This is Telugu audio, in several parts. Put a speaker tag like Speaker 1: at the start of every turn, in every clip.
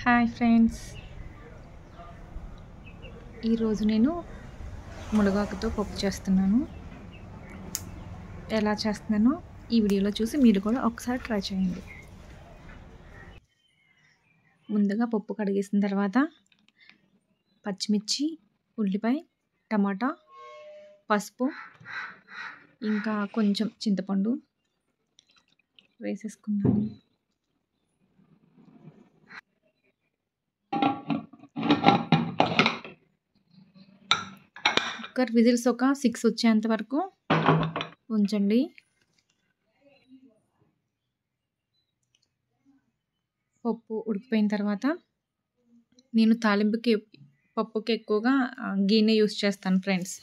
Speaker 1: హాయ్ ఫ్రెండ్స్, ఈరోజు నేను మునగాకుతో పప్పు చేస్తున్నాను. ఎలా చేస్తున్నానో ఈ వీడియోలో చూసి మీరు కూడా ఒకసారి ట్రై చేయండి. ముందుగా పప్పు కడిగేసిన తర్వాత పచ్చిమిర్చి, ఉల్లిపాయ, టమాటా, పసుపు, ఇంకా కొంచెం చింతపండు వేసేసుకున్నాను. కుక్కర్ విజిల్స్ ఒక 6 వచ్చేంత వరకు ఉంచండి. పప్పు ఉడికిపోయిన తర్వాత నేను తాలింపుకి పప్పుకి ఎక్కువగా గీనే యూస్ చేస్తాను ఫ్రెండ్స్.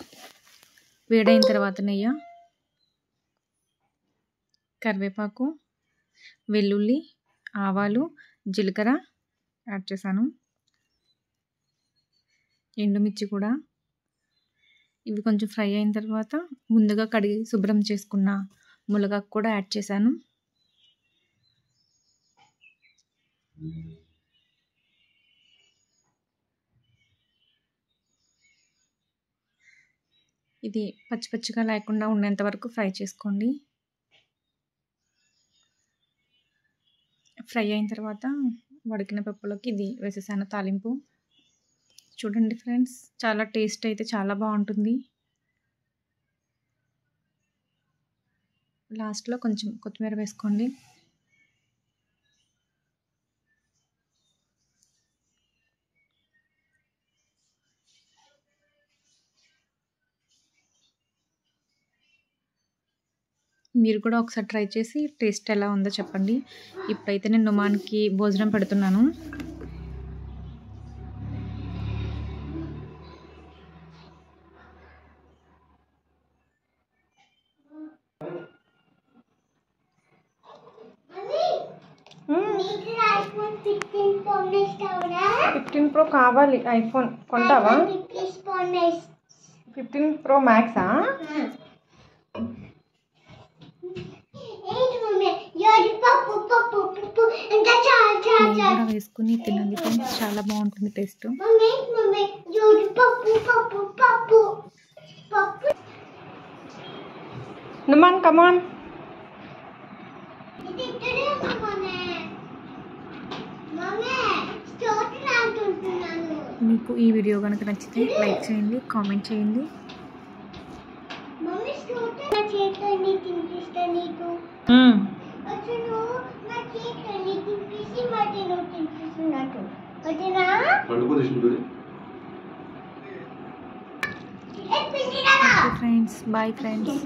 Speaker 1: వేడైన తర్వాత నెయ్యి, కరివేపాకు, వెల్లుల్లి, ఆవాలు, జీలకర్ర యాడ్ చేశాను. ఎండుమిర్చి కూడా. ఇవి కొంచెం ఫ్రై అయిన తర్వాత ముందుగా కడిగి శుభ్రం చేసుకున్న మునగాకు కూడా యాడ్ చేశాను. ఇది పచ్చి పచ్చిగా లేకుండా ఉండేంత వరకు ఫ్రై చేసుకోండి. ఫ్రై అయిన తర్వాత ఉడికిన పప్పులోకి ఇది వేసేసాను తాలింపు. చూడండి ఫ్రెండ్స్, చాలా టేస్ట్ అయితే చాలా బాగుంటుంది. లాస్ట్లో కొంచెం కొత్తిమీర వేసుకోండి. మీరు కూడా ఒకసారి ట్రై చేసి టేస్ట్ ఎలా ఉందో చెప్పండి. ఇప్పుడైతే నేను నుమాన్కి భోజనం పెడుతున్నాను.
Speaker 2: iPhone
Speaker 1: 15 Pro కావాలి. ఐఫోన్ కొంటావా? 15 Pro మ్యాక్సా? వేసుకుని తినండి ఫ్రెండ్స్, చాలా బాగుంటుంది టేస్ట్. నుమాన్ కమాన్. మీకు ఈ వీడియో కనుక నచ్చితే లైక్ చేయండి, కామెంట్ చేయండి. Friends, boy friends.